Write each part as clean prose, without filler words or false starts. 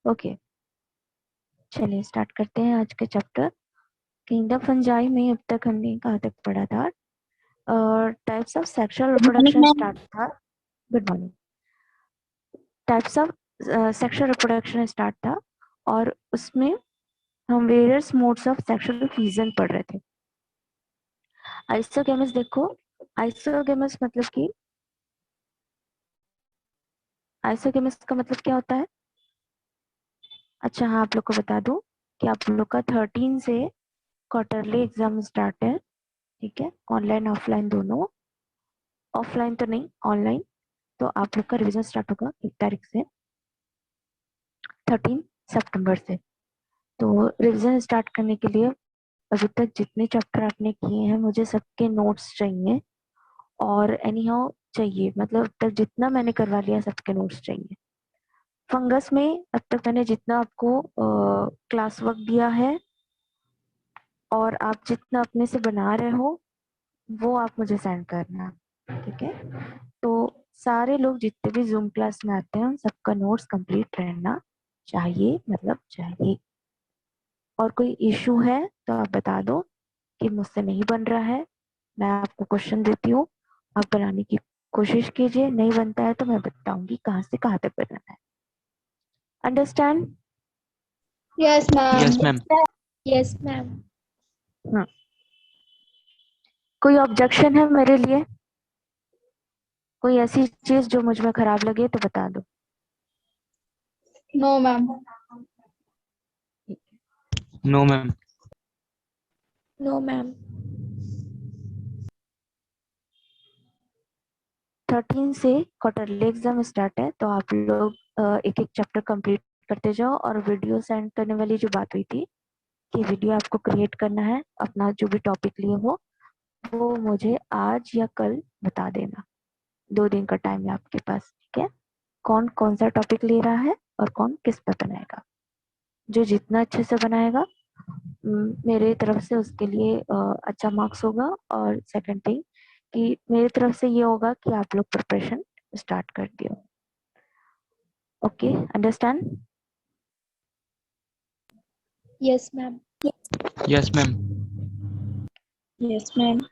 Okay, चलिए start करते हैं आज का चैप्टर। किंगडम फंजाई में अब तक हमने कहाँ तक पढ़ा था? और types of sexual reproduction start था। Good morning. Types of sexual reproduction start था और उसमें हम various modes of sexual fusion पढ़ रहे थे। आइसोगेमस देखो, आइसोगेमस मतलब कि आइसोगेमस का मतलब क्या होता है? अच्छा हाँ, आप लोग को बता दूं कि आप लोग का 13 से क्वार्टरली एग्जाम स्टार्ट है। ठीक है, ऑनलाइन ऑफलाइन दोनों। ऑफलाइन तो नहीं, ऑनलाइन। तो आप लोग का रिवीजन स्टार्ट होगा 1 तारीख से, 13 सितंबर से। तो रिवीजन स्टार्ट करने के लिए अभी तक जितने चैप्टर आपने किए हैं मुझे सबके नोट्स चाहिए, और एनी हाउ चाहिए, मतलब अब तक जितना मैंने करवा लिया सबके नोट्स चाहिए। फंगस में अब तक मैंने जितना आपको क्लास वर्क दिया है और आप जितना अपने से बना रहे हो वो आप मुझे सेंड करना। ठीक है, तो सारे लोग जितने भी जूम क्लास में आते हैं उन सबका नोट्स कंप्लीट रहना चाहिए, मतलब चाहिए। और कोई इशू है तो आप बता दो कि मुझसे नहीं बन रहा है, मैं आपको क्वेश्चन देती हूँ, आप बनाने की कोशिश कीजिए। नहीं बनता है तो मैं बताऊंगी कहाँ से कहाँ तक बनाना है। Understand? Yes, ma'am. Yes ma'am. Yes, ma'am. हाँ, कोई ऑब्जेक्शन है मेरे लिए? कोई ऐसी चीज जो मुझ में खराब लगे तो बता दो। No, ma'am. No ma'am. No, ma'am. 13 से क्वार्टरली एग्जाम स्टार्ट है, तो आप लोग एक एक चैप्टर कंप्लीट करते जाओ। और वीडियो सेंड करने वाली जो बात हुई थी कि वीडियो आपको क्रिएट करना है, अपना जो भी टॉपिक लिए हो वो मुझे आज या कल बता देना। 2 दिन का टाइम है आपके पास। ठीक है, कौन कौन सा टॉपिक ले रहा है और कौन किस पे बनाएगा। जो जितना अच्छे से बनाएगा मेरे तरफ से उसके लिए अच्छा मार्क्स होगा। और सेकंड थिंग कि मेरी तरफ से ये होगा कि आप लोग प्रिपरेशन स्टार्ट कर दियो। Okay, understand? Yes, ma'am. Yes ma'am. Yes, ma'am.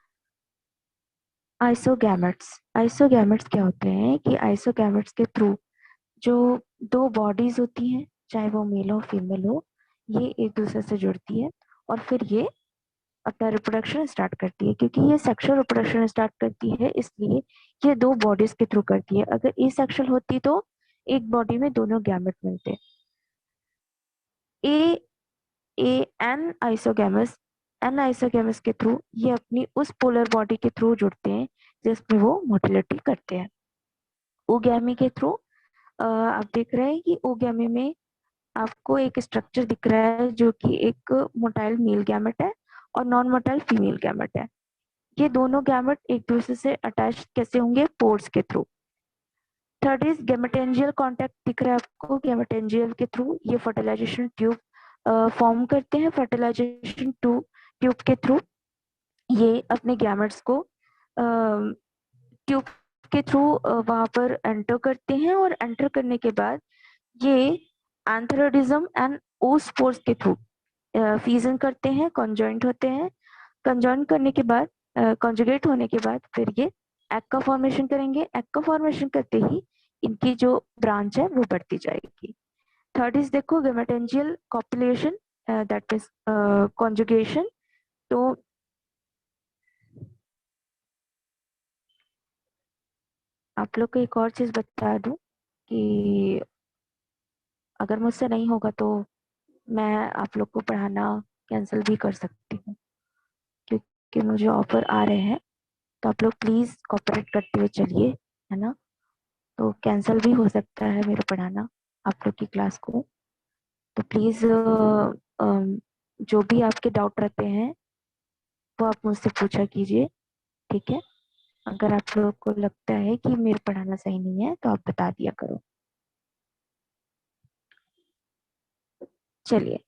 आइसोगैमेट्स। आइसोगैमेट्स क्या होते हैं कि आइसोगैमेट्स के थ्रू जो दो बॉडीज होती हैं, चाहे वो मेल हो फीमेल हो, ये एक दूसरे से जुड़ती है और फिर ये अपना रिप्रोडक्शन स्टार्ट करती है। क्योंकि ये सेक्सुअल रिप्रोडक्शन स्टार्ट करती है इसलिए ये दो बॉडीज के थ्रू करती है। अगर ए सेक्सुअल होती तो एक बॉडी में दोनों गैमेट मिलते। ए A N isogamous, N isogamous के थ्रू ये अपनी उस पोलर बॉडी के थ्रू जुड़ते हैं जिसमें वो मोटिलिटी करते हैं। ओगैमी के थ्रू आप देख रहे हैं कि ओगैमी में आपको एक स्ट्रक्चर दिख रहा है जो कि एक मोटाइल मेल गैमेट है और नॉन मोटाइल फीमेल गैमेट है। ये दोनों गैमेट एक दूसरे से अटैच कैसे होंगे? पोर्स के थ्रू। थर्ड इज गैमेटेंजियल कॉन्टैक्ट दिख रहा है आपको। गैमेटेंजियल के थ्रू ये फर्टिलाइजेशन ट्यूब फॉर्म करते हैं। फर्टिलाइजेशन ट्यूब के थ्रू ये अपने गैमेट्स को ट्यूब के थ्रू वहां पर एंटर करते हैं और एंटर करने के बाद ये एंथेरोडिज्म एंड ओस्पोर्स के थ्रू फ्यूजन करते हैं, कॉन्जॉइंट होते हैं। कंजॉइन करने के बाद, कॉन्जुगेट होने के बाद फिर ये एग का फॉर्मेशन करेंगे। एग का फॉर्मेशन करते ही इनकी जो ब्रांच है वो बढ़ती जाएगी। थर्ड इज देखो गेमेटेंजियल कॉपुलेशन, दैट इज कॉन्जुगेशन। तो आप लोग को एक और चीज बता दूं कि अगर मुझसे नहीं होगा तो मैं आप लोग को पढ़ाना कैंसिल भी कर सकती हूँ, क्योंकि मुझे ऑफर आ रहे हैं। तो आप लोग प्लीज कॉपरेट करते हुए चलिए, है ना? तो कैंसिल भी हो सकता है मेरा पढ़ाना आप लोग की क्लास को। तो प्लीज जो भी आपके डाउट रहते हैं वो आप मुझसे पूछा कीजिए। ठीक है, अगर आप लोग को लगता है कि मेरा पढ़ाना सही नहीं है तो आप बता दिया करो। चलिए,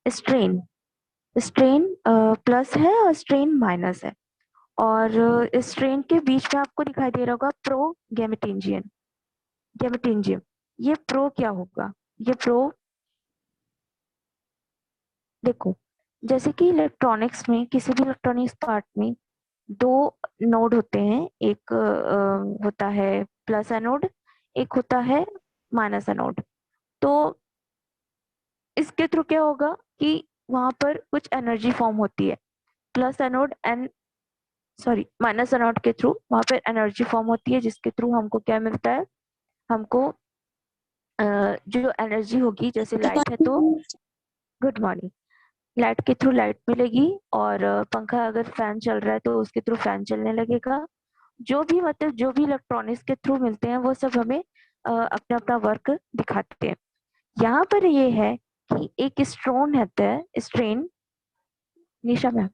स्ट्रेन। स्ट्रेन प्लस है और स्ट्रेन माइनस है। और स्ट्रेन के बीच में आपको दिखाई दे रहा होगा प्रो गैमेटेंजियम। ये प्रो क्या होगा? ये प्रो देखो, जैसे कि इलेक्ट्रॉनिक्स में, किसी भी इलेक्ट्रॉनिक्स पार्ट में दो नोड होते हैं। एक होता है प्लस एनोड, एक होता है माइनस एनोड। तो इसके थ्रू क्या होगा कि वहां पर कुछ एनर्जी फॉर्म होती है। Plus anode and sorry minus anode के थ्रू वहां पर एनर्जी फॉर्म होती है, जिसके थ्रू हमको क्या मिलता है, हमको जो एनर्जी होगी, जैसे लाइट है तो गुड मॉर्निंग, लाइट के थ्रू लाइट मिलेगी, और पंखा अगर फैन चल रहा है तो उसके थ्रू फैन चलने लगेगा। जो भी मतलब जो भी इलेक्ट्रॉनिक्स के थ्रू मिलते हैं वो सब हमें अपना अपना वर्क दिखाते हैं। यहाँ पर ये है कि एक स्ट्रोन रहता है, स्ट्रेन। निशा मैम,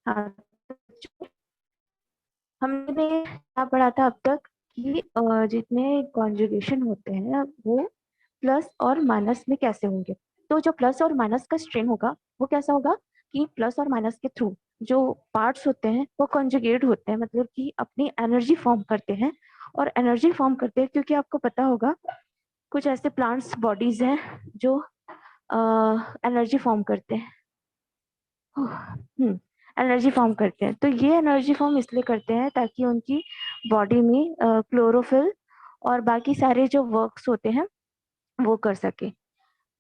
हाँ, हमने क्या पढ़ा था अब तक कि जितने कॉन्जुगेशन होते हैं वो प्लस और माइनस में कैसे होंगे। तो जो प्लस और माइनस का स्ट्रेन होगा वो कैसा होगा कि प्लस और माइनस के थ्रू जो पार्ट्स होते हैं वो कॉन्जुगेट होते हैं, मतलब कि अपनी एनर्जी फॉर्म करते हैं। और एनर्जी फॉर्म करते हैं क्योंकि आपको पता होगा कुछ ऐसे प्लांट्स बॉडीज हैं जो एनर्जी फॉर्म करते हैं। एनर्जी फॉर्म करते हैं, तो ये एनर्जी फॉर्म इसलिए करते हैं ताकि उनकी बॉडी में क्लोरोफिल और बाकी सारे जो वर्क्स होते हैं वो कर सके।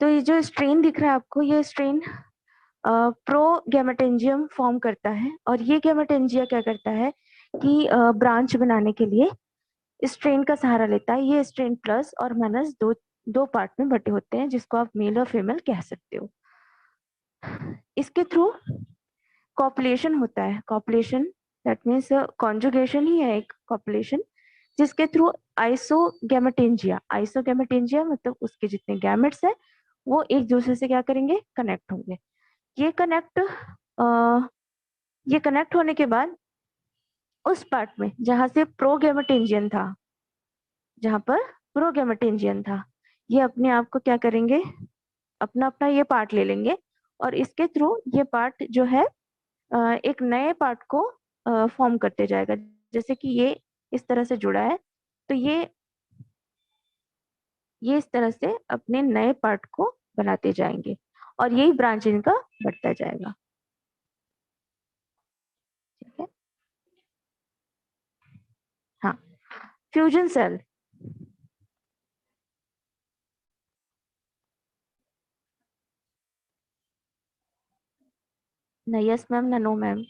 तो ये जो स्ट्रेन दिख रहा है आपको, ये स्ट्रेन प्रो गैमेटेंजियम फॉर्म करता है, और ये गैमेटेंजिया क्या करता है कि ब्रांच बनाने के लिए स्ट्रेन का सहारा लेता है। ये स्ट्रेन प्लस और माइनस दो दो पार्ट में बटे होते हैं, जिसको आप मेल और फीमेल कह सकते हो। इसके थ्रू कॉपुलेशन होता है। कॉपुलेशन दैट मीन्स कॉन्जुगेशन ही है एक कॉपुलेशन, जिसके थ्रू आइसोगैमेटेंजिया मतलब उसके जितने गैमेट्स है वो एक दूसरे से क्या करेंगे, कनेक्ट होंगे। ये कनेक्ट ये कनेक्ट होने के बाद उस पार्ट में जहां से प्रोगैमेटेंजियन था, जहां पर प्रोगैमेटेंजियन था, ये अपने आप को क्या करेंगे, अपना अपना ये पार्ट ले लेंगे, और इसके थ्रू ये पार्ट जो है एक नए पार्ट को फॉर्म करते जाएगा। जैसे कि ये इस तरह से जुड़ा है, तो ये इस तरह से अपने नए पार्ट को बनाते जाएंगे, और यही ब्रांच इनका बढ़ता जाएगा। ठीक है। हाँ, फ्यूजन सेल। ना यस मैम ना नो मैम।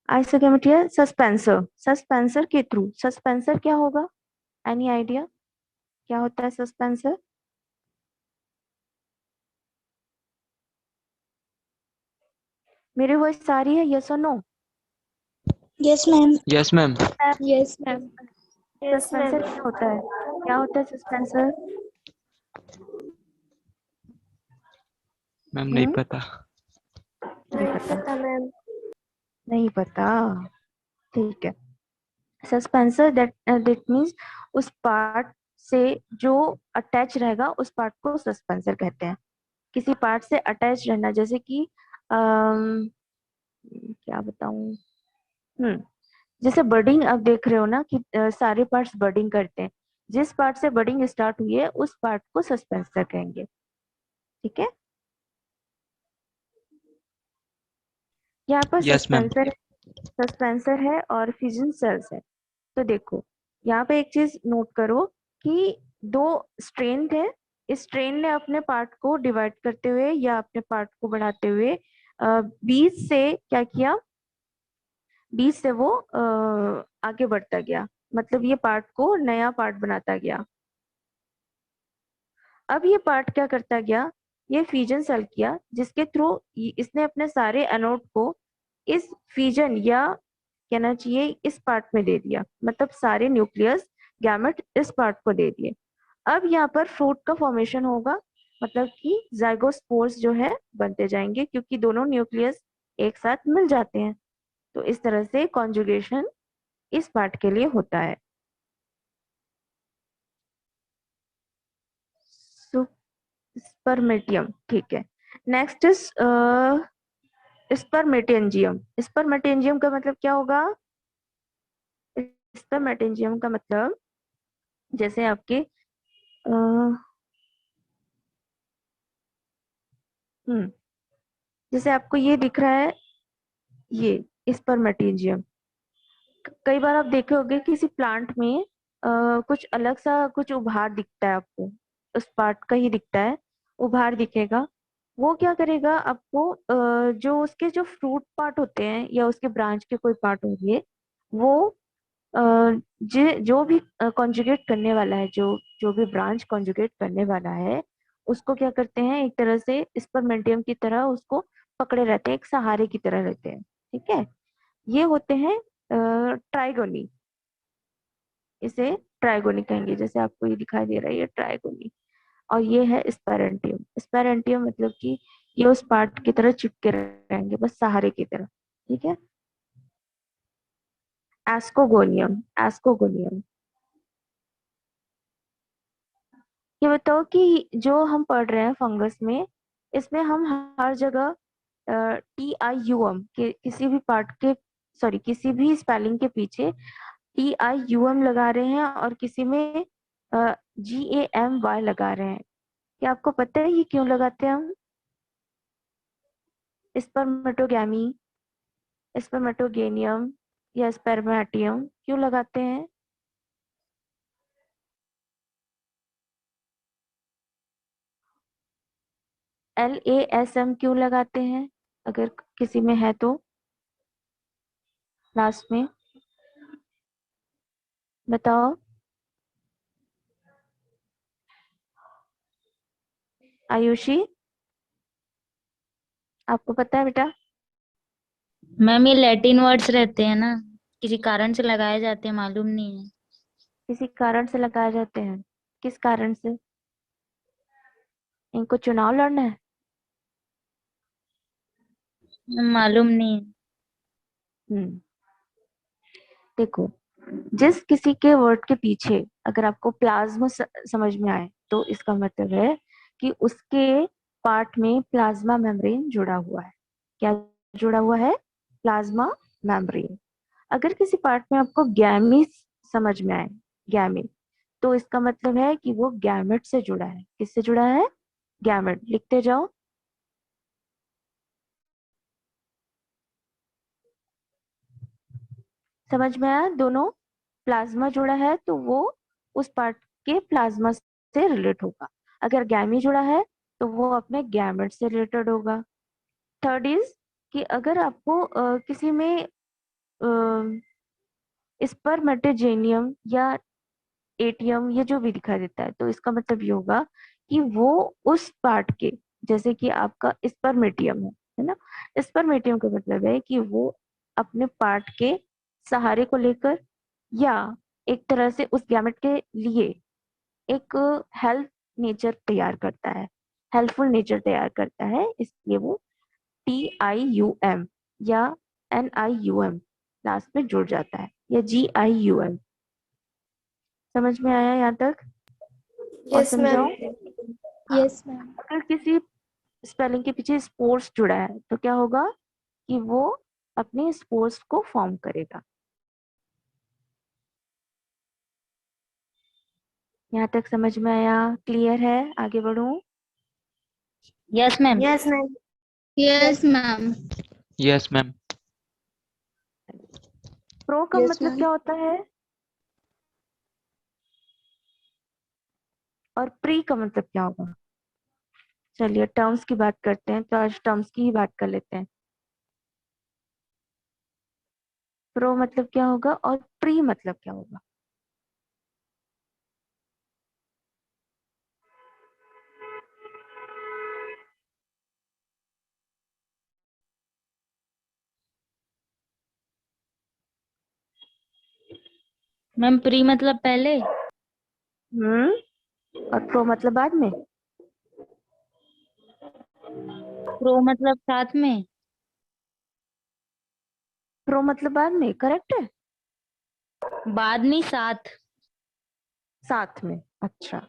आइसोगेमेट्रिया सस्पेंसर, सस्पेंसर के थ्रू। सस्पेंसर क्या होगा, एनी आइडिया क्या होता है सस्पेंसर? मेरी वॉइस आ रही है, यस और no? Yes, ma'am. Yes, ma'am. Yes, ma'am. Suspensor क्या होता है, क्या होता है सस्पेंसर? मैम नहीं पता। नहीं पता मैम, नहीं पता। ठीक है। सस्पेंसर दैट मीन्स उस पार्ट से जो अटैच रहेगा उस पार्ट को सस्पेंसर कहते हैं। किसी पार्ट से अटैच रहना, जैसे कि क्या बताऊं, हम्म जैसे बडिंग आप देख रहे हो ना कि सारे पार्ट्स बडिंग करते हैं। जिस पार्ट से बडिंग स्टार्ट हुई है उस पार्ट को सस्पेंसर कहेंगे। ठीक है। यहाँ पर Yes, ma'am. सस्पेंसर है और फ्यूजन सेल्स है। तो देखो, यहाँ पे एक चीज नोट करो कि दो स्ट्रेन थे, इस ट्रेन ने अपने पार्ट को डिवाइड करते हुए या अपने पार्ट को बढ़ाते हुए 20 से क्या किया, 20 से वो आगे बढ़ता गया, मतलब ये पार्ट को नया पार्ट बनाता गया। अब ये पार्ट क्या करता गया, ये फ्यूजन सेल किया, जिसके थ्रू इसने अपने सारे एनोड को इस फ्यूजन या कहना चाहिए इस पार्ट में दे दिया, मतलब सारे न्यूक्लियस गैमेट इस पार्ट को दे दिए। अब यहाँ पर फ्रूट का फॉर्मेशन होगा, मतलब कि जाइगोस्पोर्स जो है बनते जाएंगे, क्योंकि दोनों न्यूक्लियस एक साथ मिल जाते हैं। तो इस तरह से कॉन्जुगेशन इस पार्ट के लिए होता है। स्पर्मेटियम, ठीक है। Next is स्पर्मेटेंजियम। स्पर्मेटेंजियम का मतलब क्या होगा? स्पर्मेटेंजियम का मतलब जैसे आपके जैसे आपको ये दिख रहा है, ये स्पर्मेटेंजियम। कई बार आप देखे होंगे किसी प्लांट में कुछ अलग सा कुछ उभार दिखता है आपको, उस पार्ट का ही दिखता है, उभार दिखेगा। वो क्या करेगा आपको, जो उसके जो फ्रूट पार्ट होते हैं या उसके ब्रांच के कोई पार्ट होंगे, वो अ, जो भी कॉन्जुगेट करने वाला है, जो जो भी ब्रांच कॉन्जुगेट करने वाला है, उसको क्या करते हैं, एक तरह से स्पर्मेंटियम की तरह उसको पकड़े रहते हैं, एक सहारे की तरह रहते हैं। ठीक है, ये होते हैं ट्राइगोनी। इसे ट्राइगोनी कहेंगे, जैसे आपको ये दिखाई दे रहा है, ये ट्राइगोनी। और ये है स्पेरेंटियम। स्पेरेंटियम मतलब कि ये उस पार्ट की तरह चिपके रहेंगे, बस सहारे की तरह। ठीक है। Ascogonium, ascogonium. ये बताओ कि जो हम पढ़ रहे हैं फंगस में, इसमें हम हर जगह TIUM के किसी भी पार्ट के, सॉरी किसी भी स्पेलिंग के पीछे TIUM लगा रहे हैं, और किसी में GAMY लगा रहे हैं। क्या आपको पता है ये क्यों लगाते हैं हम? स्पर्मेटोगैमी, स्पर्मेटोगेनियम या स्पर्मेटियम क्यों लगाते हैं? LASM क्यों लगाते हैं, अगर किसी में है तो लास्ट में बताओ। आयुषी, आपको पता है बेटा? मैम ये लैटिन वर्ड्स रहते हैं ना, किसी कारण से लगाए जाते हैं, मालूम नहीं है। किसी कारण से लगाए जाते हैं, किस कारण से? इनको चुनाव लड़ना है? मैम मालूम नहीं है। हम्म देखो, जिस किसी के वर्ड के पीछे अगर आपको प्लाज्मा समझ में आए, तो इसका मतलब है कि उसके पार्ट में प्लाज्मा मेम्ब्रेन जुड़ा हुआ है। क्या जुड़ा हुआ है? Plasma membrane. अगर किसी पार्ट में आपको गैमी समझ में आए, गैमी, तो इसका मतलब है कि वो गैमेट से जुड़ा है। किससे जुड़ा है? गैमेट। लिखते जाओ। समझ में आया? दोनों प्लाज्मा जुड़ा है तो वो उस पार्ट के प्लाज्मा से रिलेट होगा। अगर गैमी जुड़ा है तो वो अपने गैमेट से रिलेटेड होगा। थर्ड इज कि अगर आपको किसी में स्पर्मेटोजेनियम या एटीएम ये जो भी दिखाई देता है, तो इसका मतलब ये होगा कि वो उस पार्ट के, जैसे कि आपका स्पर्मेटियम है ना, स्पर्मेटियम का मतलब है कि वो अपने पार्ट के सहारे को लेकर या एक तरह से उस गैमेट के लिए एक हेल्थ नेचर तैयार करता है, हेल्पफुल नेचर तैयार करता है, इसलिए वो TIUM या NIUM लास्ट में जुड़ जाता है, या GIUM। समझ में आया यहाँ तक? और यस मैम। समझाओ। Yes ma'am. अगर किसी स्पेलिंग के पीछे स्पोर्स जुड़ा है तो क्या होगा कि वो अपने स्पोर्स को फॉर्म करेगा। यहाँ तक समझ में आया? क्लियर है? आगे बढ़ूं? Yes ma'am. Yes ma'am. Yes ma'am. Yes, ma'am. Pro का यस मतलब मैम। क्या होता है? और प्री का मतलब क्या होगा? चलिए टर्म्स की बात करते हैं, तो आज टर्म्स की ही बात कर लेते हैं। प्रो मतलब क्या होगा और प्री मतलब क्या होगा? मैम प्री मतलब पहले, और प्रो मतलब बाद में। प्रो मतलब साथ में। प्रो मतलब बाद में, करेक्ट है। बाद नहीं, साथ। साथ में, अच्छा।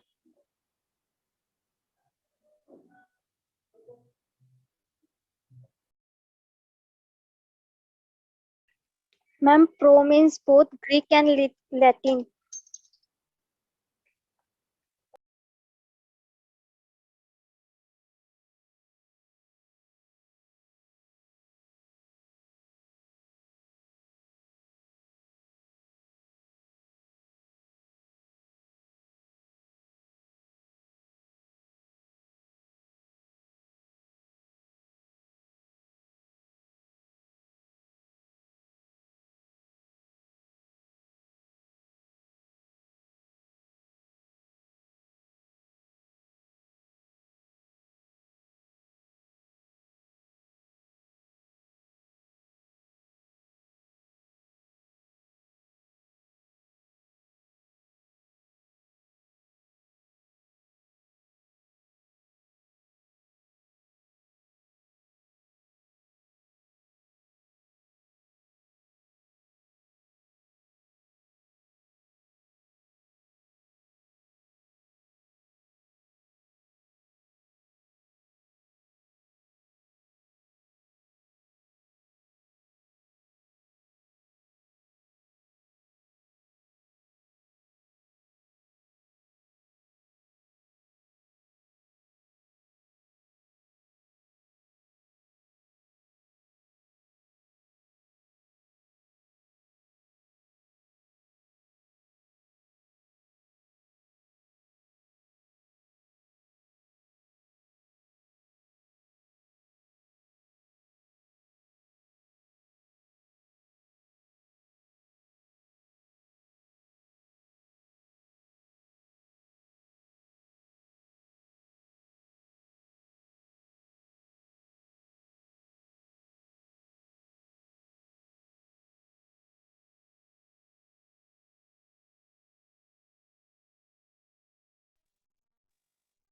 Ma'am, pro means both Greek and Latin.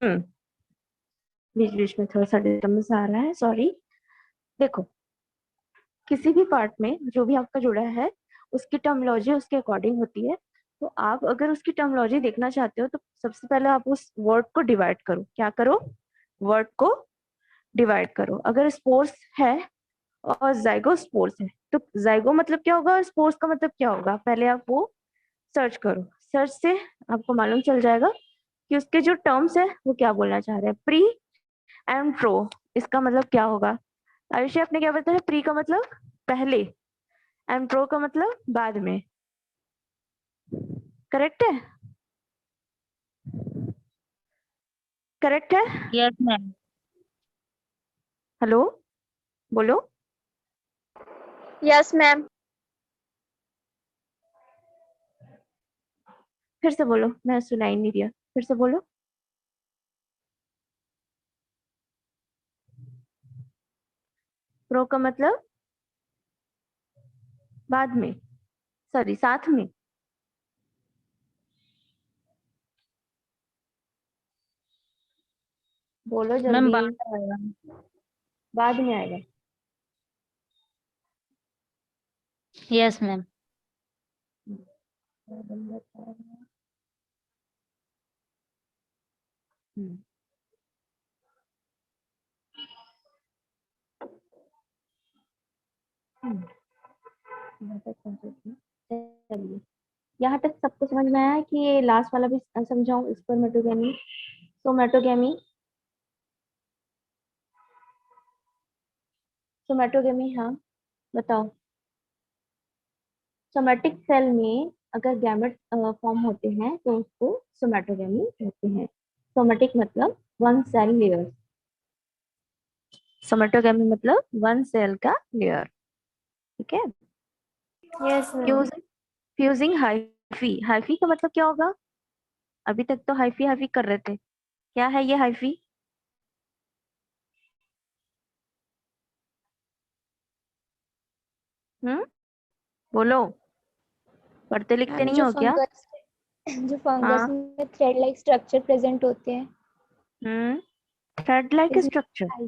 हम्म बीच बीच में थोड़ा सा डिस्टर्बेंस आ रहा है, सॉरी। देखो, किसी भी पार्ट में जो भी आपका जुड़ा है उसकी टर्मिनोलॉजी उसके अकॉर्डिंग होती है। तो आप अगर उसकी टर्मिनोलॉजी देखना चाहते हो तो सबसे पहले आप उस वर्ड को डिवाइड करो। क्या करो? वर्ड को डिवाइड करो। अगर स्पोर्स है और जाइगो स्पोर्स है, तो जाइगो मतलब क्या होगा और स्पोर्स का मतलब क्या होगा, पहले आप वो सर्च करो। सर्च से आपको मालूम चल जाएगा कि उसके जो टर्म्स है वो क्या बोलना चाह रहे हैं। प्री एंड प्रो, इसका मतलब क्या होगा? आयुषी, आपने क्या बताया? प्री का मतलब पहले एंड प्रो का मतलब बाद में, करेक्ट है? करेक्ट है? Yes ma'am. हेलो, बोलो। Yes, ma'am. फिर से बोलो, मैं सुनाई नहीं दिया, फिर से बोलो। प्रो का मतलब बाद में, सॉरी साथ में। बोलो मैम जल्दी। बात आएगा। बाद में आएगा। Yes ma'am. हम्म, हम्म, यहाँ तक पहुंचे थे। चलिए, यहाँ तक सबको समझ में आया है कि ये लास्ट वाला भी समझाऊं, स्पर्मेटोगेमी सोमेटोगेमी? सोमेटोगेमी, हाँ, बताओ। सोमेटिक सेल में अगर गैमेट फॉर्म होते हैं तो उसको सोमेटोगेमी कहते हैं। सोमेटिक मतलब वन सेल लेयर, सोमेटोगेमी मतलब वन सेल का लेयर, ठीक है। Yes, ma'am. Fusing hyphae, hyphae का मतलब क्या होगा? अभी तक तो हाइफी हाइफी कर रहे थे, क्या है ये हाइफी? बोलो, पढ़ते लिखते मैम नहीं जो हो क्या? फंगस जो फंगस हाँ। में थ्रेड लाइक स्ट्रक्चर प्रेजेंट होते हैं, थ्रेड लाइक इसमें स्ट्रक्चर,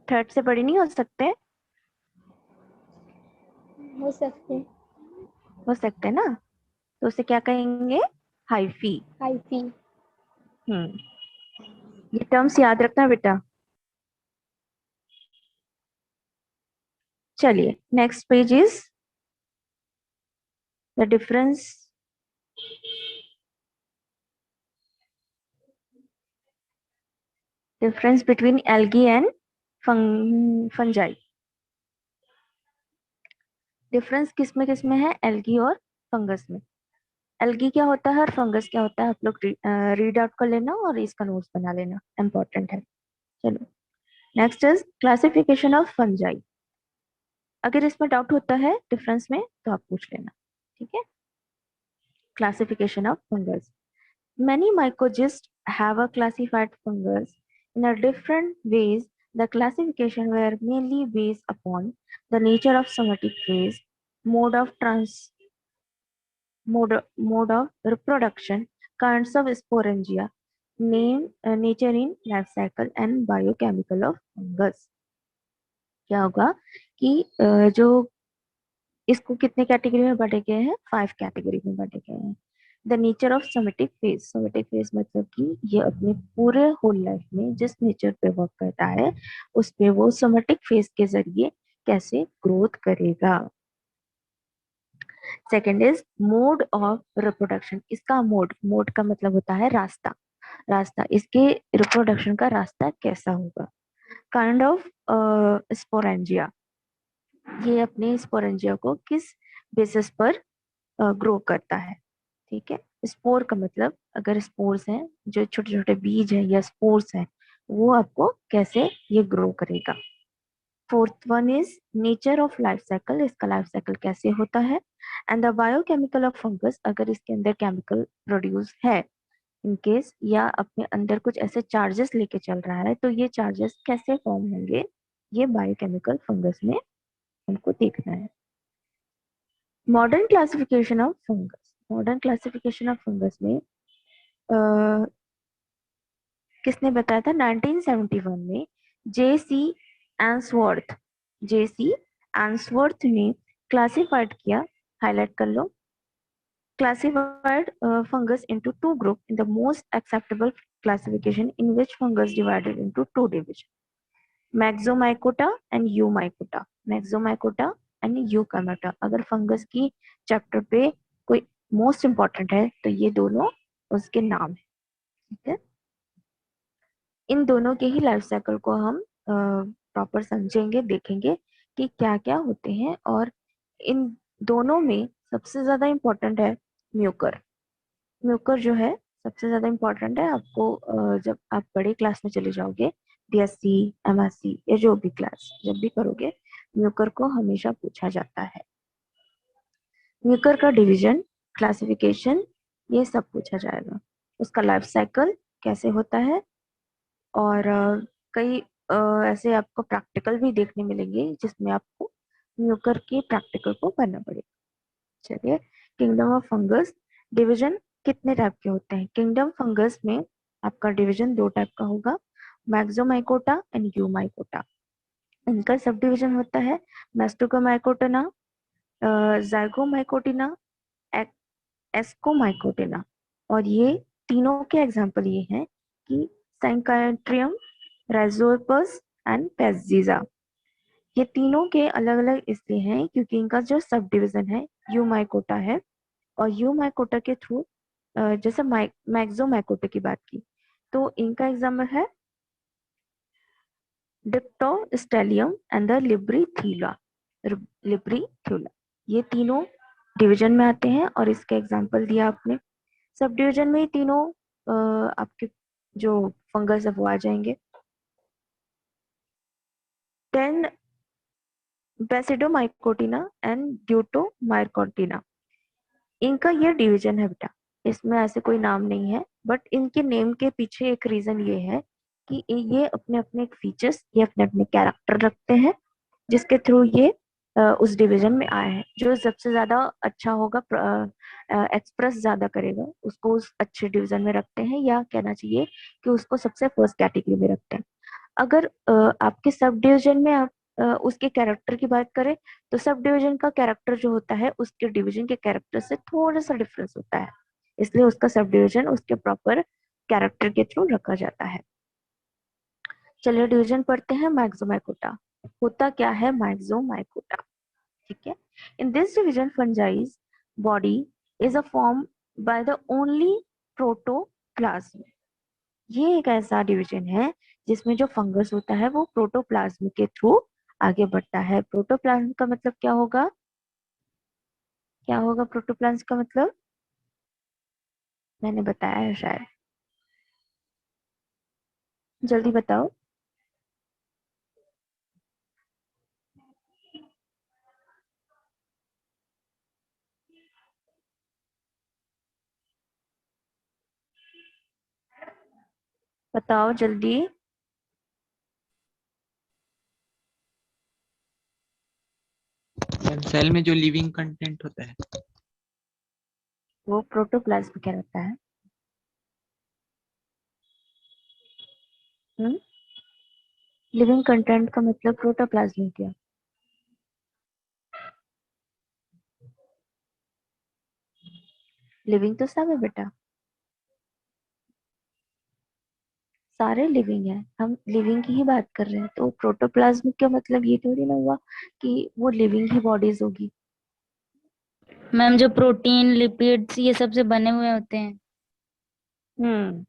थ्रेड से बड़ी नहीं हो सकते? हो सकते हैं। हो सकते ना, तो उसे क्या कहेंगे? हाइफी। हाइफी। हम्म ये टर्म्स याद रखना बेटा। चलिए next page is the difference between algae and fungi. Difference किस में है एल्गी और फंगस में? एल्गी क्या होता है और फंगस क्या होता है, आप लोग रीड आउट कर लेना और इसका नोट्स बना लेना, इंपॉर्टेंट है। चलो next is classification of fungi. अगर इसमें डाउट होता है डिफरेंस में तो आप पूछ लेना, ठीक है। Classification of fungus, many mycologists have a classified fungus in a different ways. The classification were mainly based upon the nature of somatic phase, mode of mode of reproduction, kinds of sporangia, nature in life cycle and biochemical of fungus. क्या होगा कि जो इसको कितने category में बांटे गए हैं? 5 कैटेगरी में बांटे गए हैं। The nature of somatic phase, somatic phase मतलब कि ये अपने पूरे होल लाइफ में जिस नेचर पे वर्क करता है उस पे वो सोमेटिक फेज के जरिए कैसे ग्रोथ करेगा। Second is mode of reproduction, इसका मोड का मतलब होता है रास्ता, रास्ता इसके रिप्रोडक्शन का रास्ता कैसा होगा। काइंड ऑफ स्पोरेंजिया, ये अपने स्पोरेंजिया को किस बेसिस पर ग्रो करता है, ठीक है। स्पोर का मतलब अगर स्पोर्स हैं, जो छोटे छोटे बीज हैं या स्पोर्स हैं, वो आपको कैसे ये ग्रो करेगा। Fourth one is nature of life cycle, इसका लाइफ साइकिल कैसे होता है। And the biochemical of fungus, अगर इसके अंदर केमिकल प्रोड्यूस है इन केस, या अपने अंदर कुछ ऐसे चार्जेस लेके चल रहा है, तो ये चार्जेस कैसे फॉर्म होंगे, ये बायोकेमिकल फंगस में हमको देखना है। Modern classification of fungus, modern classification of fungus में किसने बताया था? 1971 में जे सी एंसवर्थ, जे.सी. एंसवर्थ ने क्लासिफाइड किया, हाईलाइट कर लो, classified fungus into two groups in the most acceptable classification, in which fungus divided into two divisions, Maxomycota and Eumycota, Maxomycota and Euchymota। अगर fungus की चैप्टर पे कोई मोस्ट इंपॉर्टेंट है तो ये दोनों उसके नाम है, ठीक है। इन दोनों के ही लाइफ साइकिल को हम प्रॉपर समझेंगे, देखेंगे कि क्या क्या होते हैं, और इन दोनों में सबसे ज्यादा इम्पोर्टेंट है म्यूकर। म्यूकर जो है सबसे ज्यादा इम्पोर्टेंट है आपको, जब आप बड़े क्लास में चले जाओगे, बीएससी एमएससी या जो भी क्लास जब भी करोगे, म्यूकर को हमेशा पूछा जाता है। म्यूकर का डिवीजन, क्लासिफिकेशन, ये सब पूछा जाएगा। उसका लाइफ साइकिल कैसे होता है, और कई ऐसे आपको प्रैक्टिकल भी देखने मिलेंगे जिसमें आपको म्यूकर के प्रैक्टिकल को करना पड़ेगा। चलिए, किंगडम ऑफ फंगस, डिवीजन कितने टाइप के होते हैं? किंगडम फंगस में आपका डिवीजन 2 टाइप का होगा, मैक्सोमाइकोटा एंड यूमाइकोटा। इनका सब डिवीजन होता है मैस्टोकोमाइकोटिना, जाइगोमाइकोटिना, एस्कोमाइकोटिना। और ये तीनों के एग्जांपल ये हैं कि सैंकाट्रियम, राइजोपस एंड पेजिजा। ये तीनों के अलग अलग इसलिए हैं क्योंकि इनका जो सब डिवीजन है यूमाइकोटा है, और यूमाइकोटा के थ्रू जैसे मैक्सोमाइकोटा की बात की तो इनका एग्जाम्पल है डिप्टोस्टेलियम एंड द लिब्रीथीला, लिब्रीथीला। ये तीनों डिवीजन में आते हैं और इसके एग्जाम्पल दिया आपने। सब डिवीजन में ही तीनों आपके जो फंगस है वो आ जाएंगे। देन बेसिडोमाइकोटिना एंड ड्यूटोमाइकोटिना, इनका ये डिवीजन है बेटा। इसमें ऐसे कोई नाम नहीं है, बट इनके नेम के पीछे एक रीजन ये है कि ये अपने अपने फीचर्स, ये अपने अपने कैरेक्टर रखते हैं, जिसके थ्रू ये उस डिवीजन में आए हैं। जो सबसे ज्यादा अच्छा होगा, एक्सप्रेस ज्यादा करेगा, उसको उस अच्छे डिवीजन में रखते हैं, या कहना चाहिए कि उसको सबसे फर्स्ट कैटेगरी में रखते हैं। अगर आपके सब डिवीजन में आप उसके कैरेक्टर की बात करें, तो सब डिवीजन का कैरेक्टर जो होता है उसके डिवीजन के कैरेक्टर से थोड़ा सा डिफरेंस होता है, इसलिए उसका सब डिवीजन उसके प्रॉपर कैरेक्टर के थ्रू रखा जाता है। चलिए डिवीजन पढ़ते हैं। मैक्सोमाइकोटा होता क्या है? मैक्सोमाइकोटा, ठीक है। In this division fungi body is a form by the only protoplasm. ये एक ऐसा डिवीजन है जिसमें जो फंगस होता है वो प्रोटोप्लाज्म के थ्रू आगे बढ़ता है। प्रोटोप्लाज्म का मतलब क्या होगा? क्या होगा प्रोटोप्लाज्म का मतलब? मैंने बताया है शायद, जल्दी बताओ। बताओ जल्दी। मैम सेल में जो लिविंग कंटेंट होता है। वो प्रोटोप्लाज्म क्या रहता है? लिविंग कंटेंट का मतलब प्रोटोप्लाज्म क्या? लिविंग तो सब है बेटा, सारे लिविंग है, हम लिविंग की ही बात कर रहे हैं। तो प्रोटोप्लाज्म का मतलब ये थोड़ी ना हुआ कि वो लिविंग ही बॉडीज होगी। मैम जो प्रोटीन लिपिड्स ये सब से बने हुए होते हैं। हम्म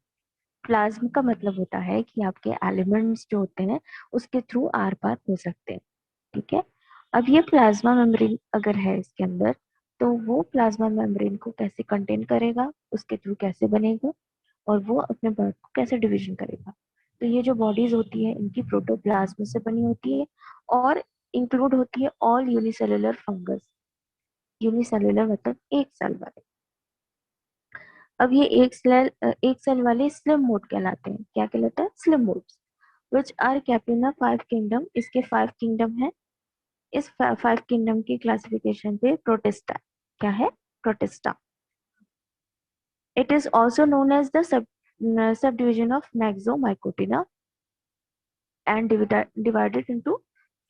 प्लाज्म का मतलब होता है कि आपके एलिमेंट्स जो होते हैं उसके थ्रू आर पार हो सकते हैं, ठीक है। अब ये प्लाज्मा मेम्ब्रेन अगर है इसके अंदर, तो वो प्लाज्मा मेम्ब्रेन को कैसे कंटेन करेगा, उसके थ्रू कैसे बनेगा, और वो अपने पार्ट को कैसे डिवीजन करेगा। तो ये जो बॉडीज होती है इनकी प्रोटोप्लाज्म से बनी होती है, और इंक्लूड होती है ऑल यूनिसेलुलर फंगस। यूनिसेलुलर मतलब एक सेल वाले। अब ये एक सेल वाले स्लिम मोड कहलाते हैं। क्या कहलाता है? Slime moulds, which are kept in 5 kingdom. इसके 5 किंगडम है। इस 5 किंगडम की क्लासिफिकेशन पे प्रोटिस्टा। क्या है? Protista. It is also known as the subdivision of Myxomycotina and divided into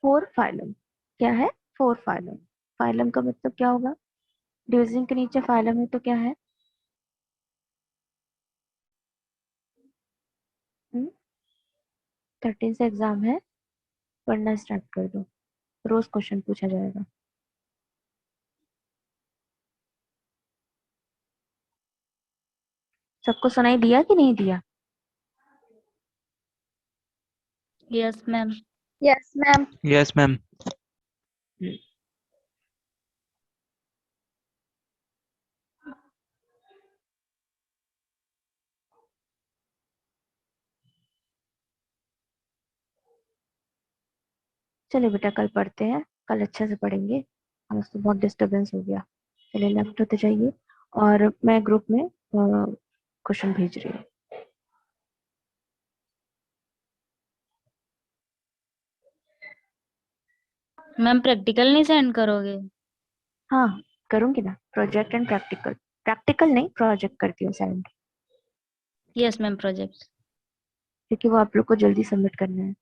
4 phylum. क्या है? 4 फाइलम। फाइलम का मतलब क्या होगा? डिवीजन के नीचे फाइलम है तो क्या है? 13 से एग्जाम है, पढ़ना स्टार्ट कर दो, रोज क्वेश्चन पूछा जाएगा। सबको सुनाई दिया कि नहीं दिया? Yes ma'am. Yes, ma'am. Yes ma'am. चलिए बेटा कल पढ़ते हैं, कल अच्छे से पढ़ेंगे। आज तो बहुत डिस्टरबेंस हो गया। चलिए लेफ्ट होते जाइए, और मैं ग्रुप में क्वेश्चन भेज रही हूँ। मैम प्रैक्टिकल नहीं सेंड करोगे? हाँ करूंगी ना, प्रोजेक्ट एंड प्रैक्टिकल। प्रैक्टिकल नहीं, प्रोजेक्ट करती हूँ सेंड, यस मैम प्रोजेक्ट। क्योंकि वो आप लोग को जल्दी सबमिट करना है।